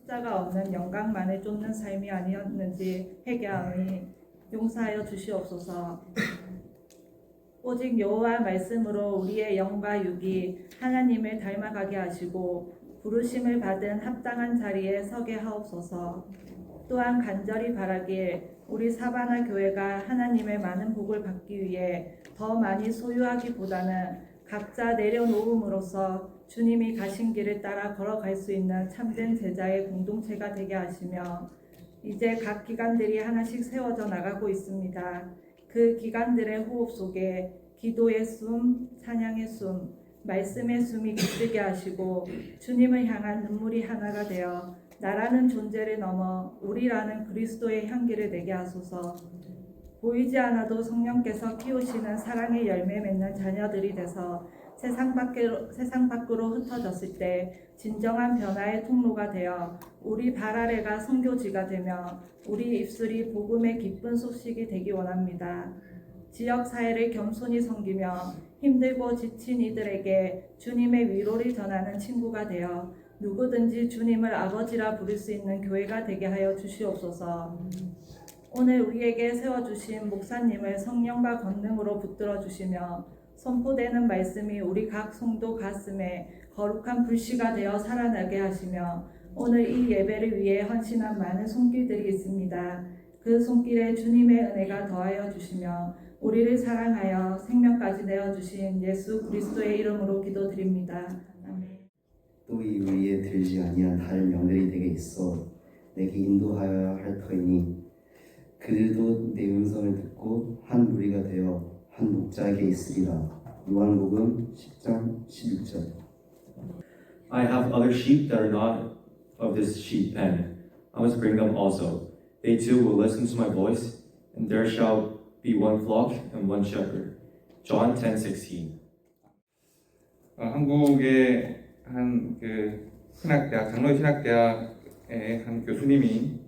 십자가 없는 영광만을 쫓는 삶이 아니었는지 회개하오니 용서하여 주시옵소서. 오직 여호와 말씀으로 우리의 영과 육이 하나님을 닮아가게 하시고 부르심을 받은 합당한 자리에 서게 하옵소서. 또한 간절히 바라길 우리 사바나 교회가 하나님의 많은 복을 받기 위해 더 많이 소유하기보다는 각자 내려놓음으로써 주님이 가신 길을 따라 걸어갈 수 있는 참된 제자의 공동체가 되게 하시며, 이제 각 기관들이 하나씩 세워져 나가고 있습니다. 그 기관들의 호흡 속에 기도의 숨, 찬양의 숨, 말씀의 숨이 깃들게 하시고 주님을 향한 눈물이 하나가 되어 나라는 존재를 넘어 우리라는 그리스도의 향기를 내게 하소서. 보이지 않아도 성령께서 키우시는 사랑의 열매 맺는 자녀들이 돼서 세상 밖으로 흩어졌을 때 진정한 변화의 통로가 되어 우리 발 아래가 선교지가 되며 우리 입술이 복음의 기쁜 소식이 되기 원합니다. 지역 사회를 겸손히 섬기며 힘들고 지친 이들에게 주님의 위로를 전하는 친구가 되어 누구든지 주님을 아버지라 부를 수 있는 교회가 되게 하여 주시옵소서. 오늘 우리에게 세워주신 목사님을 성령과 권능으로 붙들어 주시며 선포되는 말씀이 우리 각 성도 가슴에 거룩한 불씨가 되어 살아나게 하시며, 오늘 이 예배를 위해 헌신한 많은 손길들이 있습니다. 그 손길에 주님의 은혜가 더하여 주시며 우리를 사랑하여 생명까지 내어주신 예수 그리스도의 이름으로 기도드립니다. 아멘. 또 이 위에 들지 아니한 다른 명들이 내게 있어 내게 인도하여야 할 터이니 그들도 내 음성을 듣고 한 무리가 되어 한 목자에게 있으리라. 요한복음 10장 11절. I have other sheep that are not of this sheep pen. I must bring them also. They too will listen to my voice, and there shall be one flock and one shepherd. John 10:16. 한국의 한 신학대학, 장로 신학대학의 한 교수님이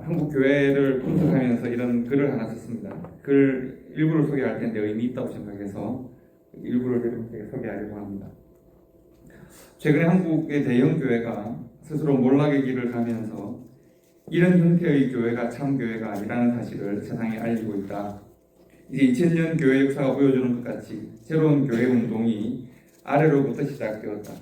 한국 교회를 분석하면서 이런 글을 하나 썼습니다. 글 일부를 소개할 텐데 의미 있다고 생각해서 일부를 여러분께 소개하려고 합니다. 최근에 한국의 대형 교회가 스스로 몰락의 길을 가면서 이런 형태의 교회가 참 교회가 아니라는 사실을 세상에 알리고 있다. 이제 2000년 교회 역사가 보여주는 것 같이 새로운 교회 운동이 아래로부터 시작되었다.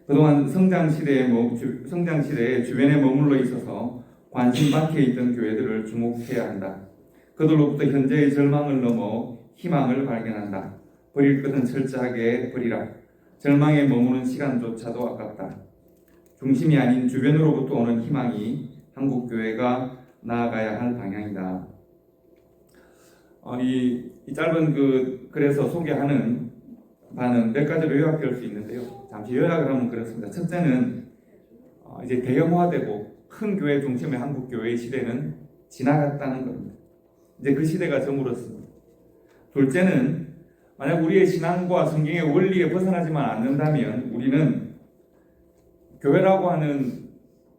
그동안 성장 시대에 주변에 머물러 있어서 관심 밖에 있던 교회들을 주목해야 한다. 그들로부터 현재의 절망을 넘어 희망을 발견한다. 버릴 것은 철저하게 버리라. 절망에 머무는 시간조차도 아깝다. 중심이 아닌 주변으로부터 오는 희망이 한국 교회가 나아가야 할 방향이다. 이 짧은 글에서 소개하는 바는 몇 가지로 요약될 수 있는데요. 잠시 요약을 하면 그렇습니다. 첫째는 이제 대형화되고 큰 교회 중심의 한국 교회의 시대는 지나갔다는 겁니다. 이제 그 시대가 저물었습니다. 둘째는 만약 우리의 신앙과 성경의 원리에 벗어나지만 않는다면 우리는 교회라고 하는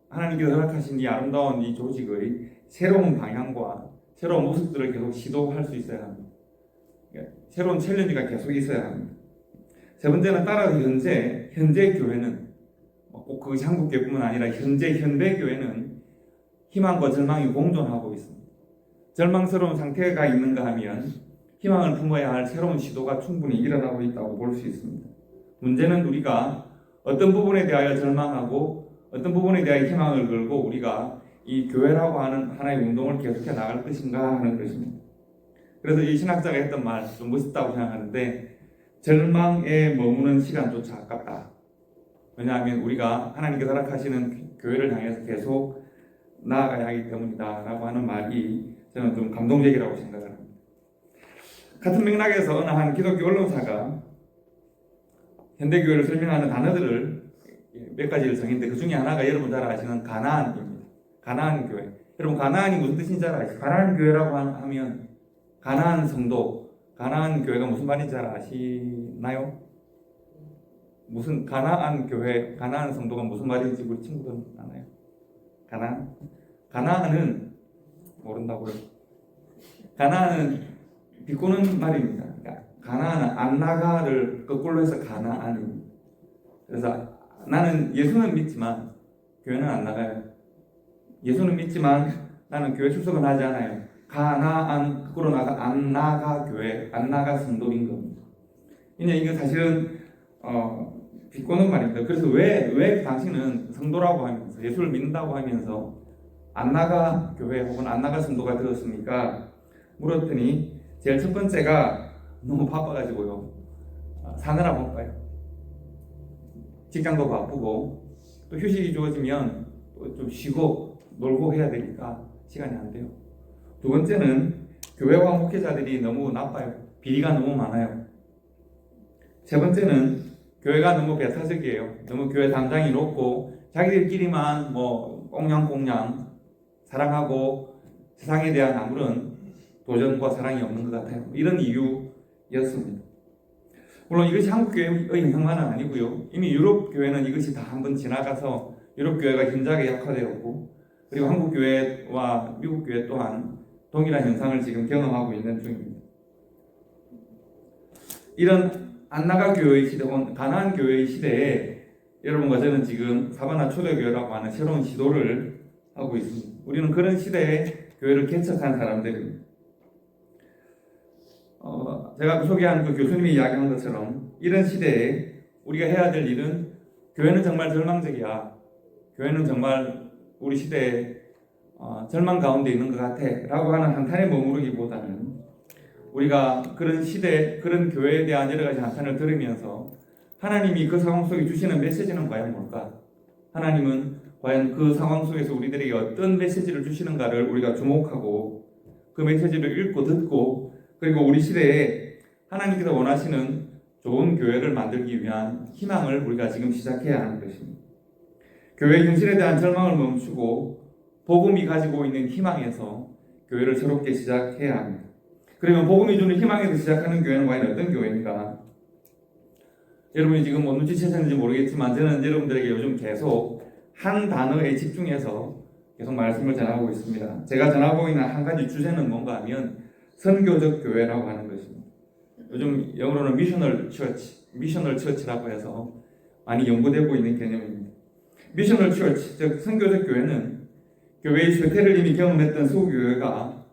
하나님께서 허락하신 이 아름다운 이 조직의 새로운 방향과 새로운 모습들을 계속 시도할 수 있어야 합니다. 새로운 챌린지가 계속 있어야 합니다. 세 번째는 따라서 현재 교회는 꼭 그것이 한국 교회뿐만 아니라 현대 교회는 희망과 절망이 공존하고 있습니다. 절망스러운 상태가 있는가 하면 희망을 품어야 할 새로운 시도가 충분히 일어나고 있다고 볼 수 있습니다. 문제는 우리가 어떤 부분에 대하여 절망하고 어떤 부분에 대하여 희망을 걸고 우리가 이 교회라고 하는 하나의 운동을 계속해 나갈 것인가 하는 것입니다. 그래서 이 신학자가 했던 말 좀 멋있다고 생각하는데, 절망에 머무는 시간조차 아깝다. 왜냐하면 우리가 하나님께서 허락하시는 교회를 향해서 계속 나아가야 하기 때문이다 라고 하는 말이 저는 좀 감동적이라고 생각을 합니다. 같은 맥락에서 어느 한 기독교 언론사가 현대교회를 설명하는 단어들을 몇 가지를 정했는데 그 중에 하나가 여러분 잘 아시는 가나안입니다. 가나안 교회. 여러분 가나안이 무슨 뜻인지 잘 아시죠? 가나안 교회라고 하면 가나안 성도, 가나안 교회가 무슨 말인지 잘 아시나요? 무슨 가나안 교회, 가나안 성도가 무슨 말인지 우리 친구들은 아나요? 가나안은 모른다고요? 가나안은 비꼬는 말입니다. 그러니까 가나안은 안나가를 거꾸로 해서 가나안입니다. 그래서 나는 예수는 믿지만 교회는 안 나가요. 예수는 믿지만 나는 교회 출석은 하지 않아요. 거꾸로 안 나가 교회, 안 나가 성도인 겁니다. 이게 사실은 비꼬는 말입니다. 그래서 왜 당신은 성도라고 하면서 예수를 믿는다고 하면서 안 나가 교회 혹은 안 나가 성도가 되었습니까? 물었더니 제일 첫 번째가 너무 바빠가지고요. 사느라 바빠요. 직장도 바쁘고 또 휴식이 주어지면 또 좀 쉬고 놀고 해야 되니까 시간이 안 돼요. 두 번째는 교회와 목회자들이 너무 나빠요. 비리가 너무 많아요. 세 번째는 교회가 너무 배타적이에요. 너무 교회 담당이 높고 자기들끼리만 꽁냥꽁냥 사랑하고 세상에 대한 아무런 도전과 사랑이 없는 것 같아요. 이런 이유였습니다. 물론 이것이 한국 교회의 현상만은 아니고요. 이미 유럽 교회는 이것이 다 한번 지나가서 유럽 교회가 힘차게 약화되었고, 그리고 한국 교회와 미국 교회 또한 동일한 현상을 지금 경험하고 있는 중입니다. 이런 안 나가 교회의 시대, 혹은 가나안 교회의 시대에 여러분과 저는 지금 사바나 초대교회라고 하는 새로운 시도를 하고 있습니다. 우리는 그런 시대에 교회를 개척한 사람들입니다. 제가 소개한 그 교수님이 이야기한 것처럼 이런 시대에 우리가 해야 될 일은 교회는 정말 절망적이야. 교회는 정말 우리 시대에 절망 가운데 있는 것 같아 라고 하는 한탄에 머무르기보다는 우리가 그런 시대, 그런 교회에 대한 여러 가지 한탄을 들으면서 하나님이 그 상황 속에 주시는 메시지는 과연 뭘까? 하나님은 과연 그 상황 속에서 우리들에게 어떤 메시지를 주시는가를 우리가 주목하고 그 메시지를 읽고 듣고, 그리고 우리 시대에 하나님께서 원하시는 좋은 교회를 만들기 위한 희망을 우리가 지금 시작해야 하는 것입니다. 교회 현실에 대한 절망을 멈추고 복음이 가지고 있는 희망에서 교회를 새롭게 시작해야 합니다. 그러면 복음이 주는 희망에서 시작하는 교회는 과연 어떤 교회인가? 여러분이 지금 눈치채셨는지 모르겠지만 저는 여러분들에게 요즘 계속 한 단어에 집중해서 계속 말씀을 전하고 있습니다. 제가 전하고 있는 한 가지 주제는 뭔가 하면 선교적 교회라고 하는 것입니다. 요즘 영어로는 미셔널 처치라고 해서 많이 연구되고 있는 개념입니다. 미셔널 처치, 즉 선교적 교회는 교회의 쇠퇴를 이미 경험했던 소교회가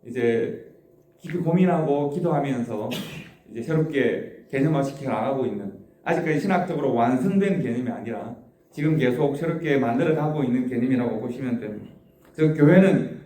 이제 깊이 고민하고 기도하면서 이제 새롭게 개념화시켜 나가고 있는, 아직까지 신학적으로 완성된 개념이 아니라 지금 계속 새롭게 만들어가고 있는 개념이라고 보시면 됩니다. 즉 교회는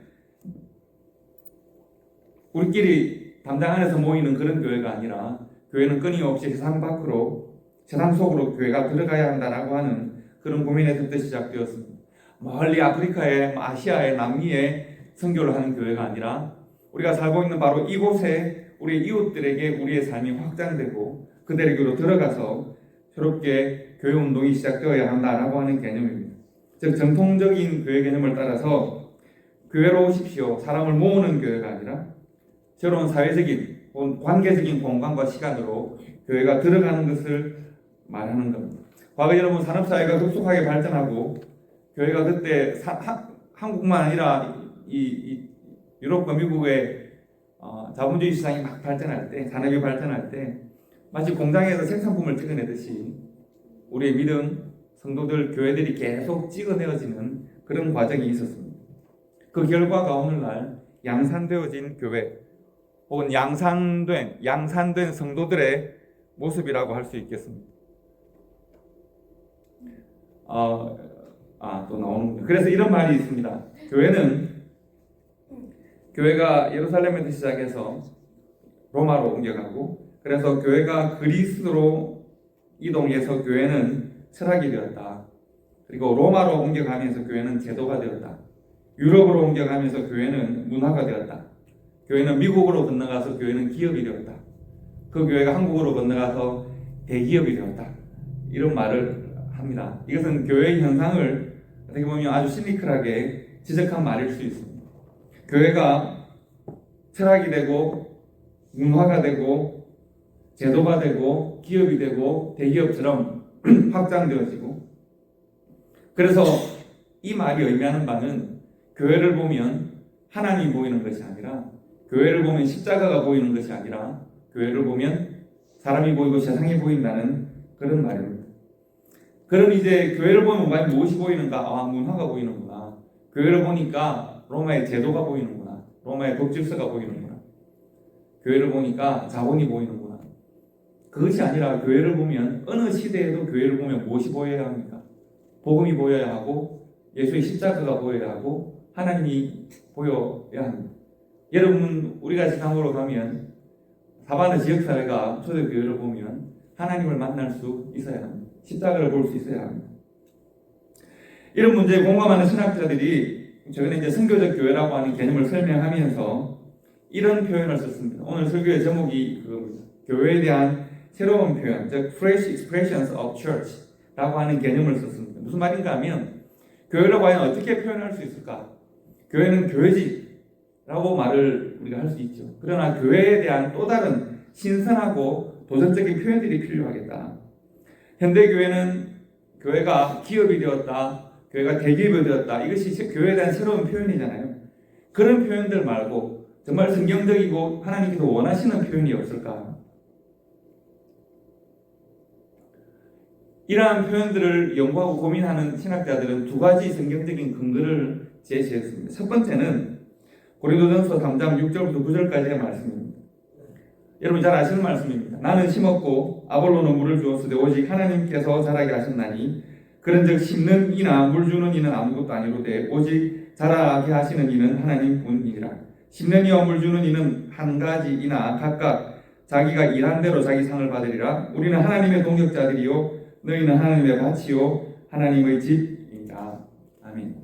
우리끼리 담당 안에서 모이는 그런 교회가 아니라 교회는 끊임없이 세상 밖으로, 세상 속으로 교회가 들어가야 한다라고 하는 그런 고민에서부터 시작되었습니다. 멀리 아프리카에, 아시아에, 남미에 선교를 하는 교회가 아니라 우리가 살고 있는 바로 이곳에 우리 이웃들에게 우리의 삶이 확장되고 그들에게로 들어가서 새롭게 교회 운동이 시작되어야 한다라고 하는 개념입니다. 즉 정통적인 교회 개념을 따라서 교회로 오십시오, 사람을 모으는 교회가 아니라 새로운 사회적인 혹은 관계적인 공간과 시간으로 교회가 들어가는 것을 말하는 겁니다. 과거 여러분 산업사회가 급속하게 발전하고 교회가 그때 한국만 아니라 이 유럽과 미국의 자본주의 시장이 막 발전할 때, 산업이 발전할 때 마치 공장에서 생산품을 찍어내듯이 우리의 믿음, 성도들, 교회들이 계속 찍어내어지는 그런 과정이 있었습니다. 그 결과가 오늘날 양산되어진 교회 혹은 양산된 성도들의 모습이라고 할 수 있겠습니다. 또 나오는군요. 그래서 이런 말이 있습니다. 교회가 예루살렘에서 시작해서 로마로 옮겨가고, 그래서 교회가 그리스로 이동해서 교회는 철학이 되었다. 그리고 로마로 옮겨가면서 교회는 제도가 되었다. 유럽으로 옮겨가면서 교회는 문화가 되었다. 교회는 미국으로 건너가서 교회는 기업이 되었다. 그 교회가 한국으로 건너가서 대기업이 되었다. 이런 말을 합니다. 이것은 교회의 현상을 어떻게 보면 아주 시니컬하게 지적한 말일 수 있습니다. 교회가 철학이 되고 문화가 되고 제도가 되고 기업이 되고 대기업처럼 확장되어지고, 그래서 이 말이 의미하는 바는 교회를 보면 하나님이 보이는 것이 아니라, 교회를 보면 십자가가 보이는 것이 아니라 교회를 보면 사람이 보이고 세상이 보인다는 그런 말입니다. 그럼 이제 교회를 보면 무엇이 보이는가? 아, 문화가 보이는구나. 교회를 보니까 로마의 제도가 보이는구나. 로마의 법질서가 보이는구나. 교회를 보니까 자본이 보이는구나. 그것이 아니라 교회를 보면 어느 시대에도 교회를 보면 무엇이 보여야 합니까? 복음이 보여야 하고 예수의 십자가가 보여야 하고 하나님이 보여야 합니다. 여러분 우리가 지상으로 가면 사바나 지역사회가 초대교회를 보면 하나님을 만날 수 있어야 합니다. 십자가를 볼 수 있어야 합니다. 이런 문제에 공감하는 신학자들이 최근에 이제 선교적 교회라고 하는 개념을 설명하면서 이런 표현을 썼습니다. 오늘 설교의 제목이 그겁니다. 교회에 대한 새로운 표현, 즉 Fresh Expressions of Church라고 하는 개념을 썼습니다. 무슨 말인가 하면 교회를 과연 어떻게 표현할 수 있을까? 교회는 교회지라고 말을 우리가 할 수 있죠. 그러나 교회에 대한 또 다른 신선하고 도전적인 표현들이 필요하겠다. 현대 교회는 교회가 기업이 되었다, 교회가 대기업이 되었다. 이것이 교회에 대한 새로운 표현이잖아요. 그런 표현들 말고 정말 성경적이고 하나님께서 원하시는 표현이 없을까? 이러한 표현들을 연구하고 고민하는 신학자들은 두 가지 성경적인 근거를 제시했습니다. 첫 번째는 고린도전서 3장 6절부터 9절까지의 말씀입니다. 여러분 잘 아시는 말씀입니다. 나는 심었고 아볼로는 물을 주었으되 오직 하나님께서 자라게 하셨나니 그런즉 심는 이나 물 주는 이는 아무것도 아니로되 오직 자라게 하시는 이는 하나님뿐이니라. 심는 이와 물 주는 이는 한 가지 이나 각각 자기가 일한 대로 자기 상을 받으리라. 우리는 하나님의 동역자들이요 너희는 하나님의 밭이요 하나님의 집이다. 아멘.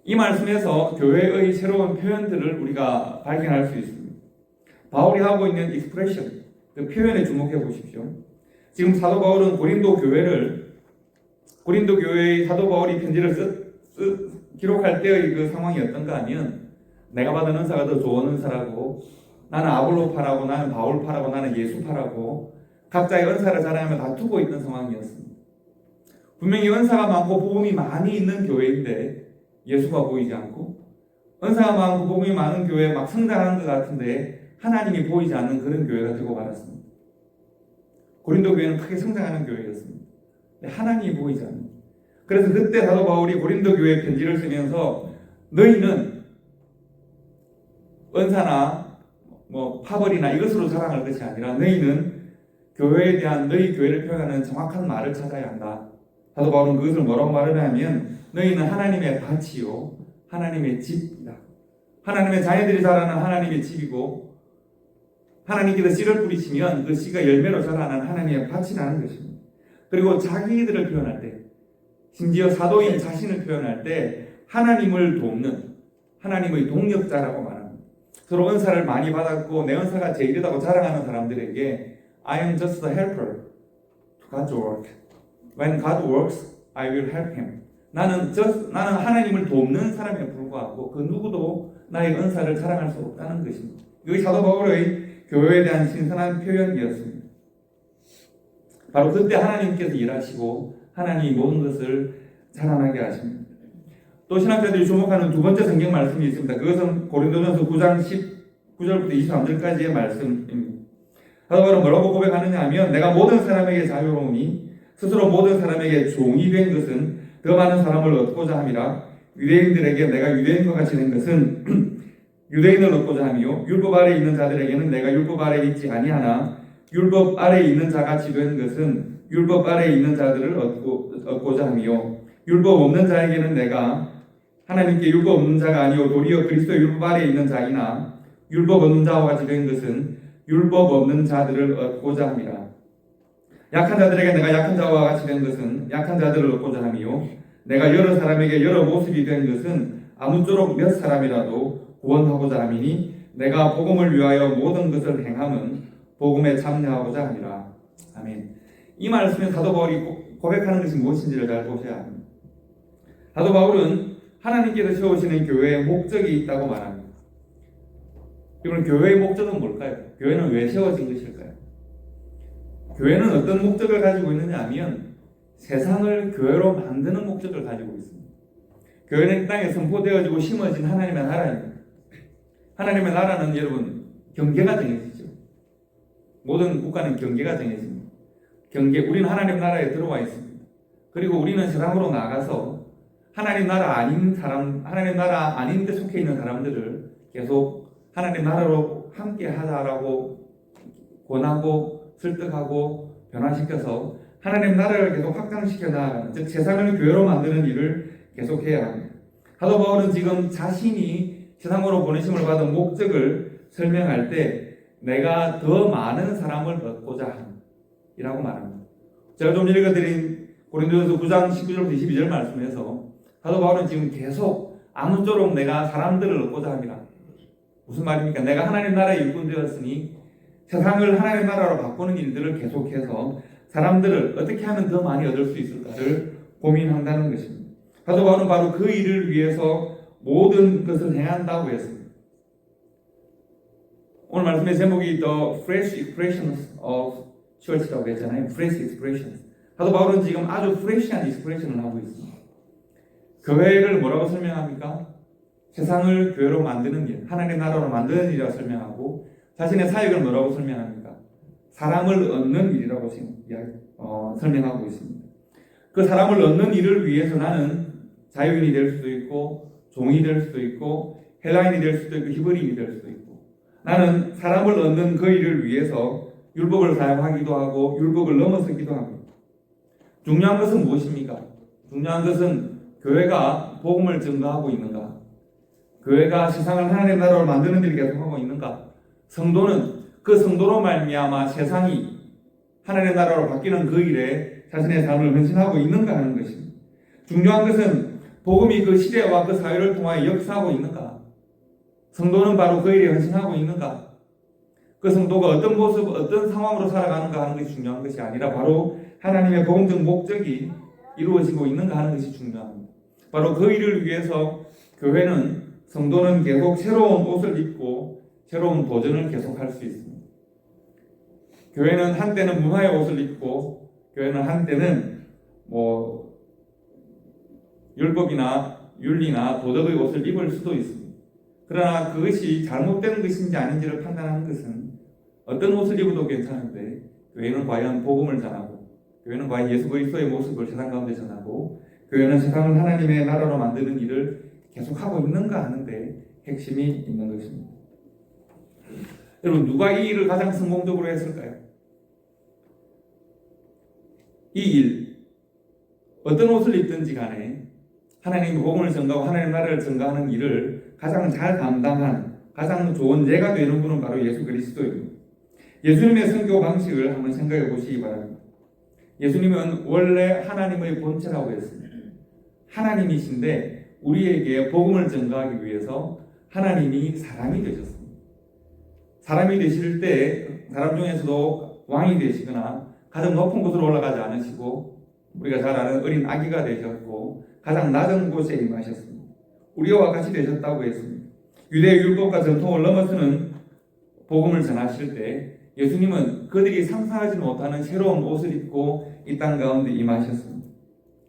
이 말씀에서 교회의 새로운 표현들을 우리가 발견할 수 있습니다. 바울이 하고 있는 expression, 그 표현에 주목해 보십시오. 지금 사도 바울은 고린도 교회의 사도 바울이 편지를 기록할 때의 그 상황이 어떤가 하면 내가 받은 은사가 더 좋은 은사라고 나는 아볼로파라고 나는 바울파라고 나는 예수파라고 각자의 은사를 자랑하며 다투고 있는 상황이었습니다. 분명히 은사가 많고 복음이 많이 있는 교회인데 예수가 보이지 않고 은사가 많고 복음이 많은 교회에 막 성장하는 것 같은데 하나님이 보이지 않는 그런 교회가 되고 말았습니다. 고린도 교회는 크게 성장하는 교회였습니다. 하나님이 보이지 않는. 그래서 그때 사도 바울이 고린도 교회에 편지를 쓰면서 너희는 은사나 파벌이나 이것으로 자랑할 것이 아니라 너희는 교회에 대한 너희 교회를 표현하는 정확한 말을 찾아야 한다. 사도 바울은 그것을 뭐라고 말하냐면 너희는 하나님의 밭이요 하나님의 집이다. 하나님의 자녀들이 자라는 하나님의 집이고 하나님께서 씨를 뿌리시면 그 씨가 열매로 자라는 하나님의 밭이라는 것입니다. 그리고 자기들을 표현할 때 심지어 사도인 자신을 표현할 때 하나님을 돕는 하나님의 동역자라고 말합니다. 서로 은사를 많이 받았고 내 은사가 제일이라고 자랑하는 사람들에게 I am just a helper to God's work. When God works, I will help him. 나는 하나님을 돕는 사람에 불과하고 그 누구도 나의 은사를 자랑할 수 없다는 것입니다. 이것이 사도 바울의 교회에 대한 신선한 표현이었습니다. 바로 그때 하나님께서 일하시고 하나님이 모든 것을 자라나게 하십니다. 또 신학자들이 주목하는 두 번째 성경 말씀이 있습니다. 그것은 고린도전서 9장 19절부터 23절까지의 말씀입니다. 사도 바울은 뭐라고 고백하느냐 하면 내가 모든 사람에게 자유로우니 스스로 모든 사람에게 종이 된 것은 더 많은 사람을 얻고자 함이라. 유대인들에게 내가 유대인과 같이 된 것은 유대인을 얻고자 함이요 율법 아래 있는 자들에게는 내가 율법 아래 있지 아니하나 율법 아래 있는 자같이 된 것은 율법 아래 있는 자들을 얻고자 함이요 율법 없는 자에게는 내가 하나님께 율법 없는 자가 아니요 도리어 그리스도의 율법 아래 있는 자이나 율법 없는 자와 같이 된 것은 율법 없는 자들을 얻고자 함이라. 약한 자들에게 내가 약한 자와 같이 된 것은 약한 자들을 얻고자 함이요 내가 여러 사람에게 여러 모습이 된 것은 아무쪼록 몇 사람이라도 구원하고자 함이니 내가 복음을 위하여 모든 것을 행함은 복음에 참여하고자 함이라. 아멘. 이 말씀에 사도 바울이 고백하는 것이 무엇인지를 잘 보셔야 합니다. 사도 바울은 하나님께서 세우시는 교회의 목적이 있다고 말합니다. 그럼 교회의 목적은 뭘까요? 교회는 왜 세워진 것일까요? 교회는 어떤 목적을 가지고 있느냐 하면 세상을 교회로 만드는 목적을 가지고 있습니다. 교회는 이 땅에 선포되어지고 심어진 하나님의 나라입니다. 하나님의 나라는 여러분 경계가 정해지죠. 모든 국가는 경계가 정해집니다. 우리는 하나님 나라에 들어와 있습니다. 그리고 우리는 세상으로 나가서 하나님 나라 아닌 사람, 하나님 나라 아닌 데 속해 있는 사람들을 계속 하나님 나라로 함께 하자라고 권하고 설득하고 변화시켜서 하나님 나라를 계속 확장시켜 나가는, 즉 세상을 교회로 만드는 일을 계속해야 합니다. 사도 바울은 지금 자신이 세상으로 보내심을 받은 목적을 설명할 때 내가 더 많은 사람을 얻고자 함이라고 말합니다. 제가 좀 읽어드린 고린도전서 9장 19절부터 22절 말씀에서 사도 바울은 지금 계속 아무쪼록 내가 사람들을 얻고자 합니다. 무슨 말입니까? 내가 하나님 나라의 일꾼 되었으니 세상을 하나님 나라로 바꾸는 일들을 계속해서 사람들을 어떻게 하면 더 많이 얻을 수 있을까를 고민한다는 것입니다. 사도 바울은 바로 그 일을 위해서 모든 것을 행한다고 했습니다. 오늘 말씀의 제목이 The Fresh Expressions of Church라고 했잖아요. Fresh Expressions. 사도 바울은 지금 아주 프레시한 익스프레션을 하고 있습니다. 교회를 뭐라고 설명합니까? 세상을 교회로 만드는 일, 하나님의 나라로 만드는 일이라고 설명하고 자신의 사역을 뭐라고 설명합니까? 사람을 얻는 일이라고 설명하고 있습니다. 그 사람을 얻는 일을 위해서 나는 자유인이 될 수도 있고 종이 될 수도 있고 헬라인이 될 수도 있고 히브리인이 될 수도 있고 나는 사람을 얻는 그 일을 위해서 율법을 사용하기도 하고 율법을 넘어서기도 합니다. 중요한 것은 무엇입니까? 중요한 것은 교회가 복음을 증거하고 있는가? 교회가 세상을 하나님의 나라로 만드는 일을 계속하고 있는가? 성도는 그 성도로 말미암아 세상이 하나님의 나라로 바뀌는 그 일에 자신의 삶을 헌신하고 있는가 하는 것입니다. 중요한 것은 복음이 그 시대와 그 사회를 통하여 역사하고 있는가? 성도는 바로 그 일에 헌신하고 있는가? 그 성도가 어떤 모습, 어떤 상황으로 살아가는가 하는 것이 중요한 것이 아니라 바로 하나님의 복음적 목적이 이루어지고 있는가 하는 것이 중요합니다. 바로 그 일을 위해서 교회는, 성도는 계속 새로운 옷을 입고 새로운 도전을 계속할 수 있습니다. 교회는 한때는 문화의 옷을 입고 교회는 한때는 율법이나 윤리나 도덕의 옷을 입을 수도 있습니다. 그러나 그것이 잘못된 것인지 아닌지를 판단하는 것은 어떤 옷을 입어도 괜찮은데 교회는 과연 복음을 전하고 교회는 과연 예수 그리스도의 모습을 세상 가운데 전하고 교회는 세상을 하나님의 나라로 만드는 일을 계속하고 있는가 하는데 핵심이 있는 것입니다. 여러분, 누가 이 일을 가장 성공적으로 했을까요? 이 일, 어떤 옷을 입든지 간에 하나님의 복음을 전가하고 하나님의 나라를 전가하는 일을 가장 잘 감당한 가장 좋은 예가 되는 분은 바로 예수 그리스도입니다. 예수님의 선교 방식을 한번 생각해 보시기 바랍니다. 예수님은 원래 하나님의 본체라고 했습니다. 하나님이신데 우리에게 복음을 전가하기 위해서 하나님이 사람이 되셨습니다. 사람이 되실 때 사람 중에서도 왕이 되시거나 가장 높은 곳으로 올라가지 않으시고 우리가 잘 아는 어린 아기가 되셨고 가장 낮은 곳에 임하셨습니다. 우리와 같이 되셨다고 했습니다. 유대의 율법과 전통을 넘어서는 복음을 전하실 때 예수님은 그들이 상상하지 못하는 새로운 옷을 입고 이 땅 가운데 임하셨습니다.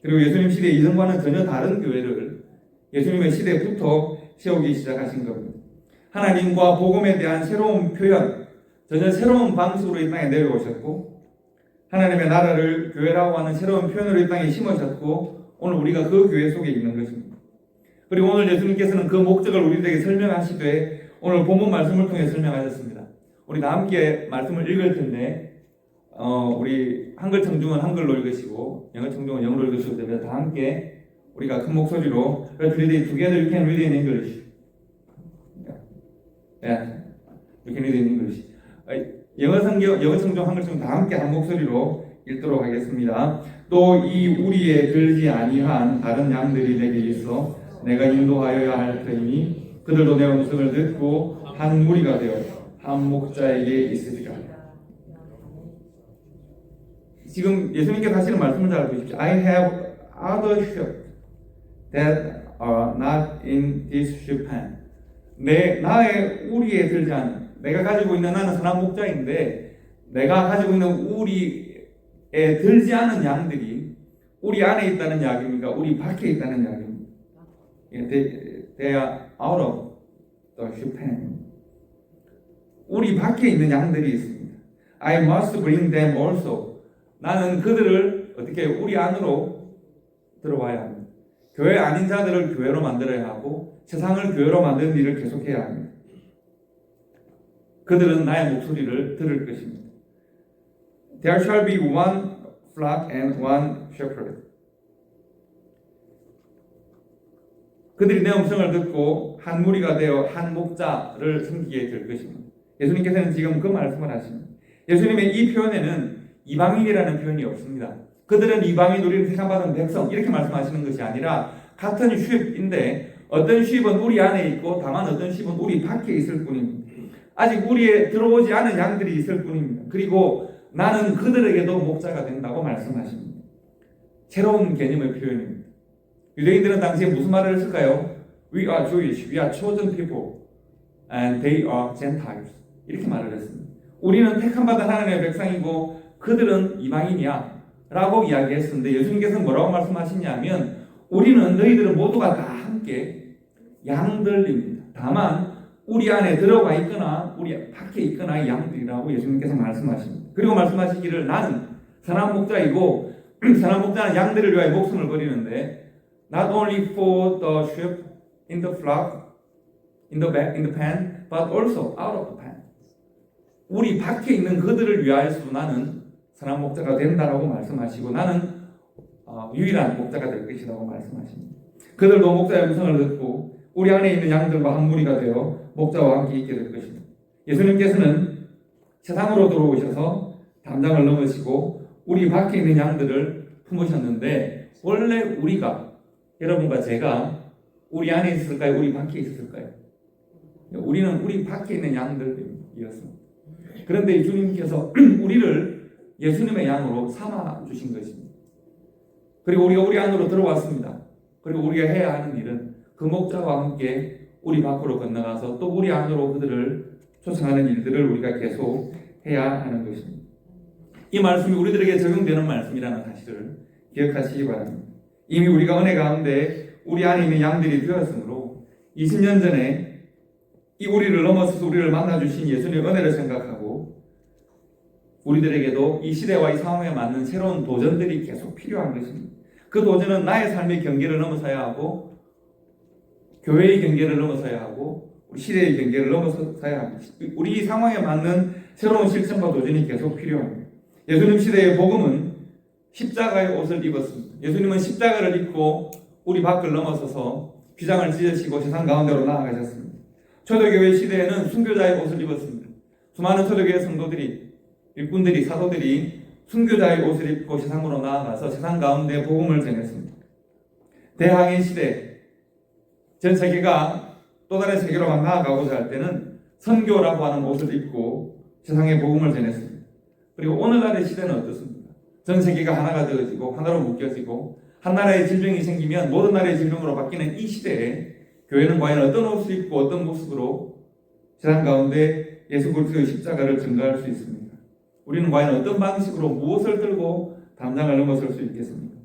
그리고 예수님 시대 이전과는 전혀 다른 교회를 예수님의 시대부터 세우기 시작하신 겁니다. 하나님과 복음에 대한 새로운 표현, 전혀 새로운 방식으로 이 땅에 내려오셨고 하나님의 나라를 교회라고 하는 새로운 표현으로 이 땅에 심으셨고 오늘 우리가 그 교회 속에 있는 것입니다. 그리고 오늘 예수님께서는 그 목적을 우리들에게 설명하시되 오늘 본문 말씀을 통해 설명하셨습니다. 우리 다 함께 말씀을 읽을 텐데 우리 한글 청중은 한글로 읽으시고 영어 청중은 영어로 읽으시기 때문에 다 함께 우리가 큰 목소리로 Let's read it together. You can read it in English. Yeah, you can read it in English. 영어 성경, 영어 청중, 한글 청중 다 함께 한 목소리로 읽도록 하겠습니다. 또 이 우리에 들지 아니한 다른 양들이 내게 있어 내가 인도하여야 할 터이니 그들도 내 음성을 듣고 한 무리가 되어 한 목자에게 있으리라. 지금 예수님께서 하시는 말씀을 잘 보십시오. I have other sheep that are not in this sheep pen. 나의 우리에 들지 않은, 내가 가지고 있는, 나는 선한 목자인데 내가 가지고 있는 우리에 들지 않은 양들이 우리 안에 있다는 이야기입니까? 우리 밖에 있다는 이야기입니다. They are out of the sheep pen. 우리 밖에 있는 양들이 있습니다. I must bring them also. 나는 그들을 어떻게 우리 안으로 들어와야 합니다. 교회 아닌 자들을 교회로 만들어야 하고 세상을 교회로 만드는 일을 계속해야 합니다. 그들은 나의 목소리를 들을 것입니다. There shall be one flock and one shepherd. 그들이 내 음성을 듣고 한 무리가 되어 한 목자를 섬기게 될 것입니다. 예수님께서는 지금 그 말씀을 하십니다. 예수님의 이 표현에는 이방인이라는 표현이 없습니다. 그들은 이방인 우리를 택함받은 백성 이렇게 말씀하시는 것이 아니라 같은 쉽인데 어떤 쉽은 우리 안에 있고 다만 어떤 쉽은 우리 밖에 있을 뿐입니다. 아직 우리에 들어오지 않은 양들이 있을 뿐입니다. 그리고 나는 그들에게도 목자가 된다고 말씀하십니다. 새로운 개념의 표현입니다. 유대인들은 당시에 무슨 말을 했을까요? We are Jewish, we are chosen people, and they are Gentiles. 이렇게 말을 했습니다. 우리는 택함받은 하나님의 백성이고 그들은 이방인이야 라고 이야기했었는데 예수님께서는 뭐라고 말씀하시냐면 우리는 너희들은 모두가 다 함께 양들입니다. 다만 우리 안에 들어가 있거나 우리 밖에 있거나 양들이라고 예수님께서 말씀하십니다. 그리고 말씀하시기를 나는 선한 목자이고 선한 목자는 양들을 위하여 목숨을 버리는데 not only for the sheep in the flock, in the pen, but also out of the pen. 우리 밖에 있는 그들을 위하여서도 나는 선한 목자가 된다라고 말씀하시고 나는 유일한 목자가 될 것이라고 말씀하십니다. 그들도 목자의 음성을 듣고 우리 안에 있는 양들과 한 무리가 되어 목자와 함께 있게 될 것입니다. 예수님께서는 세상으로 들어오셔서 담장을 넘으시고 우리 밖에 있는 양들을 품으셨는데 원래 우리가 여러분과 제가 우리 안에 있을까요? 우리 밖에 있을까요? 우리는 우리 밖에 있는 양들이었습니다. 그런데 주님께서 우리를 예수님의 양으로 삼아 주신 것입니다. 그리고 우리가 우리 안으로 들어왔습니다. 그리고 우리가 해야 하는 일은 그 목자와 함께 우리 밖으로 건너가서 또 우리 안으로 그들을 초청하는 일들을 우리가 계속 해야 하는 것입니다. 이 말씀이 우리들에게 적용되는 말씀이라는 사실을 기억하시기 바랍니다. 이미 우리가 은혜 가운데 우리 안에 있는 양들이 되었으므로 20년 전에 이 우리를 넘어서서 우리를 만나주신 예수님의 은혜를 생각하고 우리들에게도 이 시대와 이 상황에 맞는 새로운 도전들이 계속 필요한 것입니다. 그 도전은 나의 삶의 경계를 넘어서야 하고 교회의 경계를 넘어서야 하고 우리 시대의 경계를 넘어서야 합니다. 우리 상황에 맞는 새로운 실천과 도전이 계속 필요합니다. 예수님 시대의 복음은 십자가의 옷을 입었습니다. 예수님은 십자가를 입고 우리 밖을 넘어서서 휘장을 찢으시고 세상 가운데로 나아가셨습니다. 초대교회 시대에는 순교자의 옷을 입었습니다. 수많은 초대교회 성도들이 일꾼들이 사도들이 순교자의 옷을 입고 세상으로 나아가서 세상 가운데 복음을 전했습니다. 대항해 시대 전 세계가 또 다른 세계로 나아가고자 할 때는 선교라고 하는 옷을 입고 세상에 복음을 전했습니다. 그리고 오늘날의 시대는 어떻습니까? 전 세계가 하나가 되어지고 하나로 묶여지고 한 나라의 질병이 생기면 모든 나라의 질병으로 바뀌는 이 시대에 교회는 과연 어떤 옷을 입고 어떤 모습으로 세상 가운데 예수 그리스도의 십자가를 증거할 수 있습니까? 우리는 과연 어떤 방식으로 무엇을 들고 담장을 넘어설 수 있겠습니까?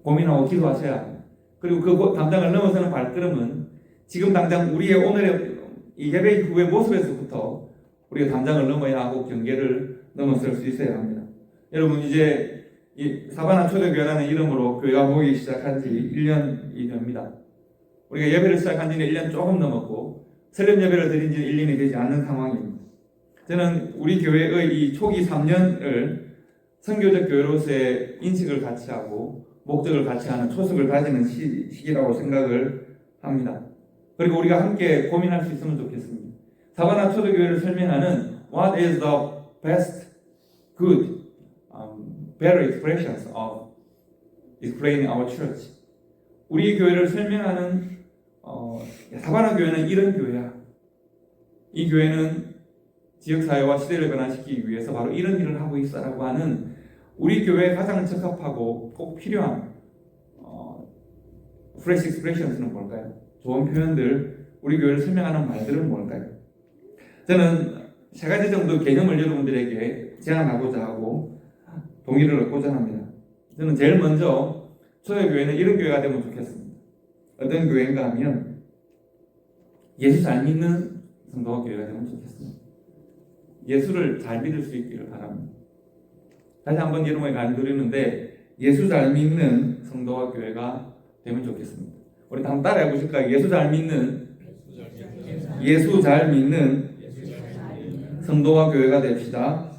고민하고 기도하셔야 합니다. 그리고 그 담장을 넘어서는 발걸음은 지금 당장 우리의 오늘의 이 예배 이후의 모습에서부터 우리가 담장을 넘어야 하고 경계를 넘어설 수 있어야 합니다. 여러분 이제 이 사바나 초대교회라는 이름으로 교회가 모이기 시작한 지 1년이 됩니다. 우리가 예배를 시작한 지는 1년 조금 넘었고 설렘 예배를 드린 지는 1년이 되지 않는 상황입니다. 저는 우리 교회의 이 초기 3년을 선교적 교회로서의 인식을 같이 하고 목적을 같이 하는 초석을 가지는 시기라고 생각을 합니다. 그리고 우리가 함께 고민할 수 있으면 좋겠습니다. 사바나 초대교회를 설명하는 What is the best, good, better expressions of explaining our church? 우리 교회를 설명하는 사바나 교회는 이런 교회야. 이 교회는 지역사회와 시대를 변화시키기 위해서 바로 이런 일을 하고 있어라고 하는 우리 교회에 가장 적합하고 꼭 필요한 fresh expressions는 뭘까요? 좋은 표현들, 우리 교회를 설명하는 말들은 뭘까요? 저는 세 가지 정도 개념을 여러분들에게 제안하고자 하고 동의를 얻고자 합니다. 저는 제일 먼저 초대교회는 이런 교회가 되면 좋겠습니다. 어떤 교회인가 하면 예수 잘 믿는 성도가 교회가 되면 좋겠습니다. 예수를 잘 믿을 수 있기를 바랍니다. 다시 한번 여러분에게 강조드리는데 예수 잘 믿는 성도와 교회가 되면 좋겠습니다. 우리 한번 따라해 보실까요? 예수 잘 믿는 성도와 교회가 됩시다.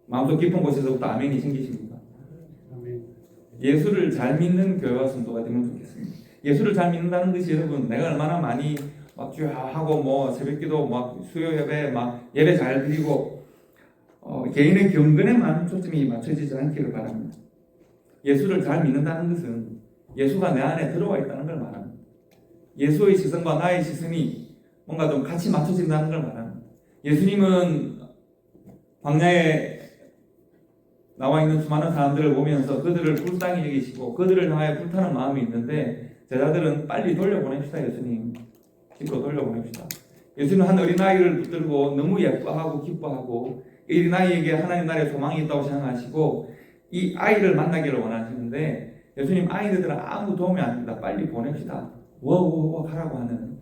마음속 깊은 곳에서부터 아멘이 생기십니까? 예수를 잘 믿는 교회와 성도가 되면 좋겠습니다. 예수를 잘 믿는다는 것이 여러분 내가 얼마나 많이 막 하고 뭐 새벽기도 막 수요 예배 막 예배 잘 드리고 개인의 경건에만 초점이 맞춰지지 않기를 바랍니다. 예수를 잘 믿는다는 것은 예수가 내 안에 들어와 있다는 걸 말합니다. 예수의 시선과 나의 시선이 뭔가 좀 같이 맞춰진다는 걸 말합니다. 예수님은 광야에 나와 있는 수많은 사람들을 보면서 그들을 불쌍히 여기시고 그들을 향하여 불타는 마음이 있는데 제자들은 빨리 돌려보냅시다. 예수님 집으로 돌려보냅시다. 예수님은 한 어린아이를 붙들고 너무 예뻐하고 기뻐하고 이 어린아이에게 하나님 나라의 소망이 있다고 생각하시고 이 아이를 만나기를 원하시는데 예수님 아이들은 아무 도움이 안 됩니다. 빨리 보냅시다. 워워워 하라고 하는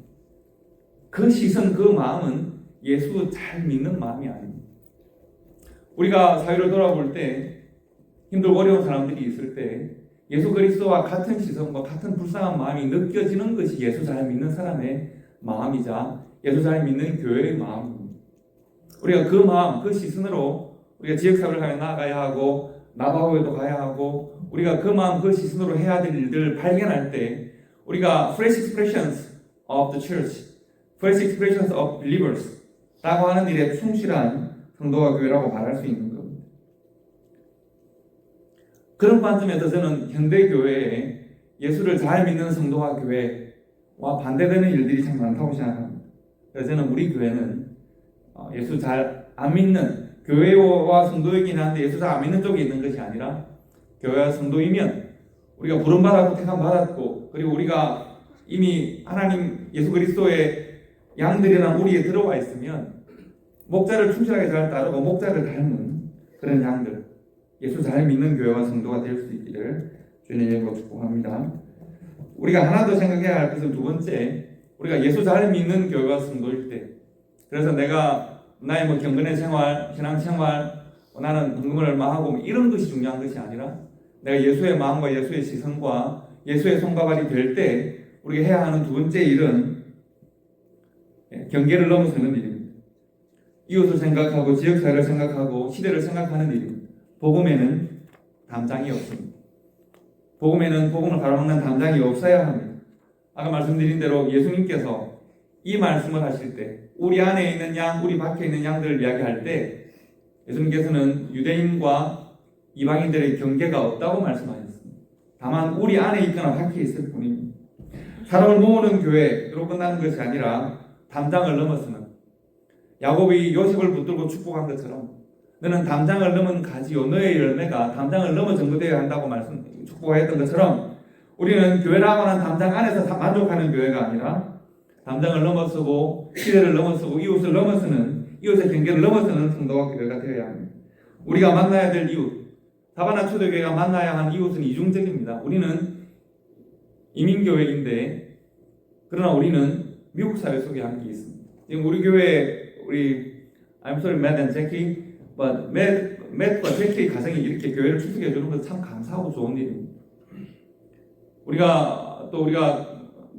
그 시선 그 마음은 예수 잘 믿는 마음이 아닙니다. 우리가 사회를 돌아볼 때 힘들고 어려운 사람들이 있을 때 예수 그리스도와 같은 시선과 같은 불쌍한 마음이 느껴지는 것이 예수 잘 믿는 사람의 마음이자 예수 잘 믿는 교회의 마음입니다. 우리가 그 마음, 그 시선으로 우리가 지역사회를 향해 나아가야 하고 나바호에도 가야 하고 우리가 그 마음, 그 시선으로 해야 될 일들을 발견할 때 우리가 fresh expressions of the church, fresh expressions of believers 라고 하는 일에 충실한 성도와 교회라고 말할 수 있는 겁니다. 그런 관점에서 저는 현대 교회에 예수를 잘 믿는 성도와 교회와 반대되는 일들이 참 많다고 생각합니다. 그래서 저는 우리 교회는 예수 잘 안 믿는 교회와 성도이긴 한데 예수 잘 안 믿는 쪽에 있는 것이 아니라 교회와 성도이면 우리가 부름받았고 택함받았고 그리고 우리가 이미 하나님 예수 그리스도의 양들이란 우리에 들어와 있으면 목자를 충실하게 잘 따르고 목자를 닮은 그런 양들 예수 잘 믿는 교회와 성도가 될 수 있기를 주님의 이름으로 축복합니다. 우리가 하나 더 생각해야 할 것은 두 번째 우리가 예수 잘 믿는 교회와 성도일 때 그래서 내가 나의 뭐 경건의 생활, 신앙생활 나는 헌금을 얼마 하고 이런 것이 중요한 것이 아니라 내가 예수의 마음과 예수의 시선과 예수의 손가발이 될 때 우리가 해야 하는 두 번째 일은 경계를 넘어서는 일입니다. 이웃을 생각하고 지역사회를 생각하고 시대를 생각하는 일입니다. 복음에는 담장이 없습니다. 복음에는 복음을 가로막는 담장이 없어야 합니다. 아까 말씀드린 대로 예수님께서 이 말씀을 하실 때 우리 안에 있는 양, 우리 밖에 있는 양들을 이야기할 때 예수님께서는 유대인과 이방인들의 경계가 없다고 말씀하셨습니다. 다만 우리 안에 있거나 밖에 있을 뿐입니다. 사람을 모으는 교회로 끝나는 것이 아니라 담장을 넘어서는 야곱이 요셉을 붙들고 축복한 것처럼 너는 담장을 넘은 가지요 너의 열매가 담장을 넘어 전거되어야 한다고 축복했던 것처럼 우리는 교회라고 하는 담장 안에서 만족하는 교회가 아니라 담장을 넘어서고 시대를 넘어서고 이웃을 넘어서는 이웃의 경계를 넘어서는 성도와 교회가 되어야 합니다. 우리가 만나야 될 이웃 사바나 초대교회가 만나야 하는 이웃은 이중적입니다. 우리는 이민교회인데 그러나 우리는 미국 사회 속에 함께 있습니다. 지금 우리 교회 우리 I'm sorry Matt and Jackie but Matt과 Jackie의 가정이 이렇게 교회를 출석해 주는 것은 참 감사하고 좋은 일입니다. 우리가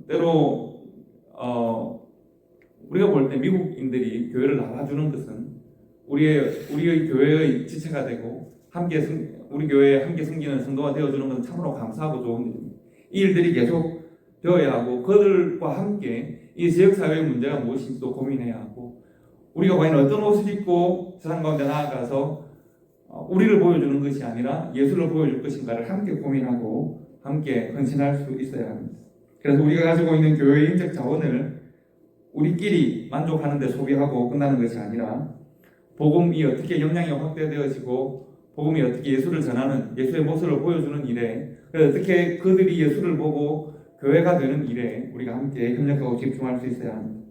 때로 우리가 볼 때 미국인들이 교회를 나와주는 것은 우리의 교회의 지체가 되고 우리 교회에 함께 섬기는 성도가 되어주는 것은 참으로 감사하고 좋은 일입니다. 이 일들이 계속 되어야 하고 그들과 함께 이 지역사회의 문제가 무엇인지도 고민해야 하고 우리가 과연 어떤 옷을 입고 세상 가운데 나아가서 우리를 보여주는 것이 아니라 예수를 보여줄 것인가를 함께 고민하고 함께 헌신할 수 있어야 합니다. 그래서 우리가 가지고 있는 교회의 인적 자원을 우리끼리 만족하는 데 소비하고 끝나는 것이 아니라 복음이 어떻게 역량이 확대되어지고 복음이 어떻게 예수를 전하는 예수의 모습을 보여주는 일에 그래서 어떻게 그들이 예수를 보고 교회가 되는 일에 우리가 함께 협력하고 집중할 수 있어야 합니다.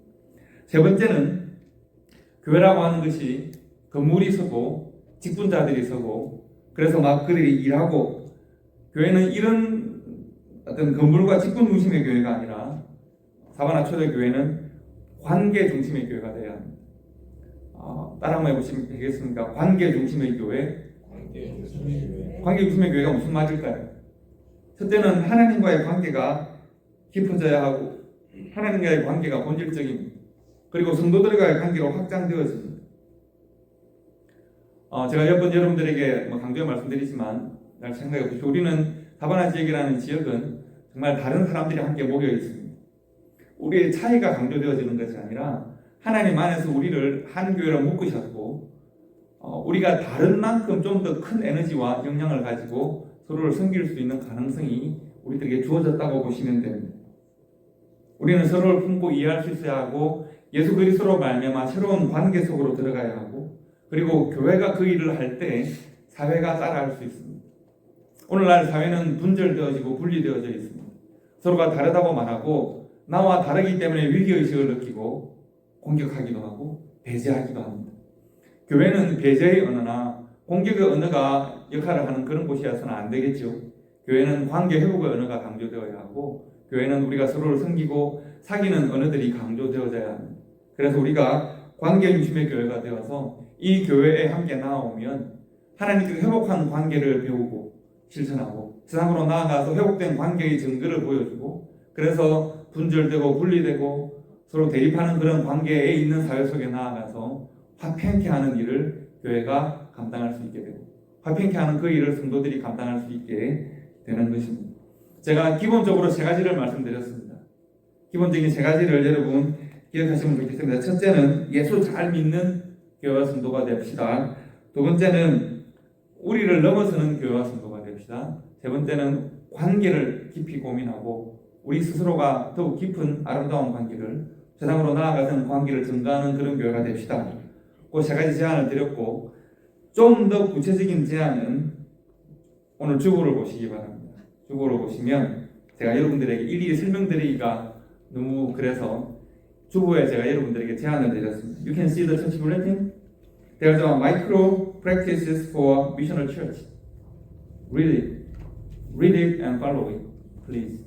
세 번째는 교회라고 하는 것이 건물이 서고 직분자들이 서고 그래서 막 그들이 일하고 교회는 이런 어떤 건물과 직분 중심의 교회가 아니라 사바나 초대교회는 관계 중심의 교회가 되어야 합니다. 따라 한번 해보시면 되겠습니까? 관계 중심의 교회, 관계 중심의 교회가 무슨 말일까요? 첫째는 하나님과의 관계가 깊어져야 하고 하나님과의 관계가 본질적입니다. 그리고 성도들과의 관계가 확장되어집니다. 제가 몇 번 여러분들에게 강조해 말씀드리지만 잘 생각해 보시죠. 우리는 사바나 지역이라는 지역은 정말 다른 사람들이 함께 모여 있습니다. 우리의 차이가 강조되어지는 것이 아니라 하나님 안에서 우리를 한 교회로 묶으셨고 우리가 다른 만큼 좀 더 큰 에너지와 역량을 가지고 서로를 섬길 수 있는 가능성이 우리들에게 주어졌다고 보시면 됩니다. 우리는 서로를 품고 이해할 수 있어야 하고 예수 그리스도로 말미암아 새로운 관계 속으로 들어가야 하고 그리고 교회가 그 일을 할 때 사회가 따라할 수 있습니다. 오늘날 사회는 분절되어지고 분리되어져 있습니다. 서로가 다르다고 말하고 나와 다르기 때문에 위기의식을 느끼고 공격하기도 하고 배제하기도 합니다. 교회는 배제의 언어나 공격의 언어가 역할을 하는 그런 곳이어서는 안 되겠죠. 교회는 관계 회복의 언어가 강조되어야 하고 교회는 우리가 서로를 섬기고 사귀는 언어들이 강조되어져야 합니다. 그래서 우리가 관계 중심의 교회가 되어서 이 교회에 함께 나아오면 하나님께 회복한 관계를 배우고 실천하고 세상으로 나아가서 회복된 관계의 증거를 보여주고 그래서 분절되고 분리되고 서로 대립하는 그런 관계에 있는 사회 속에 나아가서 화평케 하는 일을 교회가 감당할 수 있게 되고 화평케 하는 그 일을 성도들이 감당할 수 있게 되는 것입니다. 제가 기본적으로 세 가지를 말씀드렸습니다. 기본적인 세 가지를 여러분 기억하시면 좋겠습니다. 첫째는 예수 잘 믿는 교회와 성도가 됩시다. 두 번째는 우리를 넘어서는 교회와 성도가 됩시다. 세 번째는 관계를 깊이 고민하고 우리 스스로가 더욱 깊은 아름다운 관계를 세상으로 나아가는 관계를 증가하는 그런 교회가 됩시다. 그 세 가지 제안을 드렸고 좀 더 구체적인 제안은 오늘 주보를 보시기 바랍니다. 주보를 보시면 제가 여러분들에게 일일이 설명드리기가 너무 그래서 주보에 제가 여러분들에게 제안을 드렸습니다. You can see the church bulletin. There's a micro practices for missional church. Read it and follow it, please.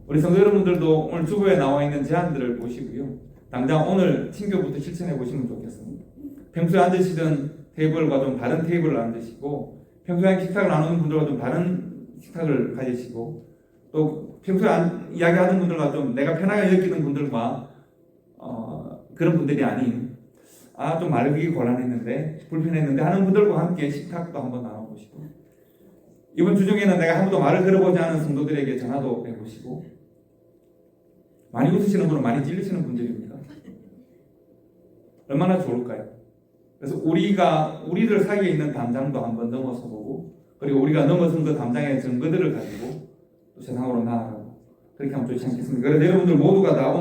우리 성도 여러분들도 오늘 주보에 나와 있는 제안들을 보시고요. 당장 오늘 친교부터 실천해 보시면 좋겠습니다. 평소에 앉으시던 테이블과 좀 다른 테이블을 앉으시고 평소에 식탁을 나누는 분들과 좀 다른 식탁을 가지시고 또 평소에 이야기하는 분들과 좀 내가 편하게 느끼는 분들과 그런 분들이 아닌 좀 말하기 곤란했는데 불편했는데 하는 분들과 함께 식탁도 한번 나눠보시고 이번 주 중에는 내가 한 번도 말을 들어보지 않은 성도들에게 전화도 해보시고 많이 웃으시는 분은 많이 찔리시는 분들입니다. 얼마나 좋을까요? 그래서 우리들 사이에 있는 담장도 한번 넘어서 보고 그리고 우리가 넘어선 그 담장의 증거들을 가지고 또 세상으로 나아가고 그렇게 하면 좋지 않겠습니까? 그래서 여러분들 모두가 다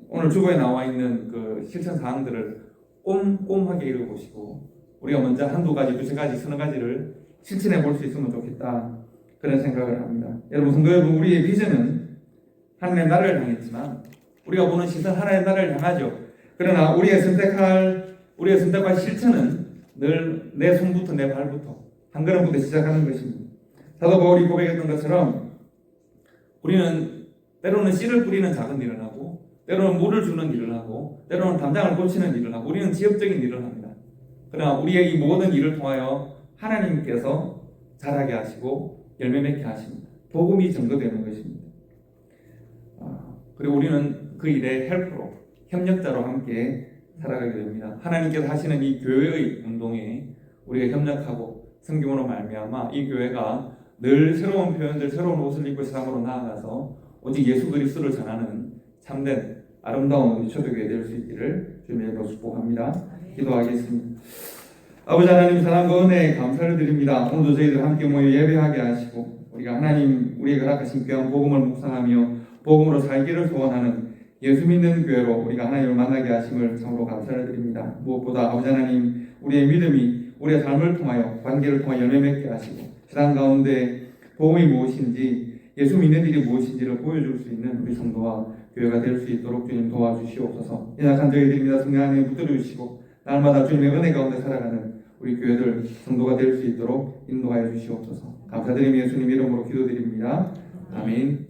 오늘 주보에 나와 있는 그 실천 사항들을 꼼꼼하게 읽어보시고 우리가 먼저 한두 가지, 두세 가지, 서너 가지를 실천해 볼 수 있으면 좋겠다 그런 생각을 합니다. 여러분 성도 여러분 우리의 비전은 하나님의 나라를 향했지만 우리가 보는 시선 하나님의 나라를 향하죠. 그러나 우리의 선택과 실천은 늘 내 손부터 내 발부터 한 걸음부터 시작하는 것입니다. 사도 바울이 고백했던 것처럼 우리는 때로는 씨를 뿌리는 작은 일을 하고 때로는 물을 주는 일을 하고 때로는 담장을 고치는 일을 하고 우리는 지역적인 일을 합니다. 그러나 우리의 이 모든 일을 통하여 하나님께서 자라게 하시고 열매 맺게 하십니다. 복음이 증거되는 것입니다. 그리고 우리는 그 일의 헬프로 협력자로 함께 살아가게 됩니다. 하나님께서 하시는 이 교회의 운동에 우리가 협력하고 성경으로 말미암아 이 교회가 늘 새로운 표현들, 새로운 옷을 입고 세상으로 나아가서 오직 예수 그리스도를 전하는 참된 아름다운 우리 초대교회 될 수 있기를 주님의 이름으로 축복합니다. 기도하겠습니다. 아버지 하나님 사랑과 은혜에 감사를 드립니다. 오늘도 저희들 함께 모여 예배하게 하시고 우리가 하나님 우리에게 허락하신 귀한 복음을 묵상하며 복음으로 살기를 소원하는 예수 믿는 교회로 우리가 하나님을 만나게 하심을 참으로 감사를 드립니다. 무엇보다 아버지 하나님 우리의 믿음이 우리의 삶을 통하여 관계를 통하여 열매 맺게 하시고 세상 가운데 복음이 무엇인지 예수 믿는 일이 무엇인지를 보여줄 수 있는 우리 성도와 교회가 될 수 있도록 주님 도와주시옵소서. 연약한 저희들입니다. 성령 하나님 붙들어 주시고 날마다 주님의 은혜 가운데 살아가는 우리 교회들 성도가 될 수 있도록 인도하여 주시옵소서. 감사드리며 예수님 이름으로 기도드립니다. 아멘.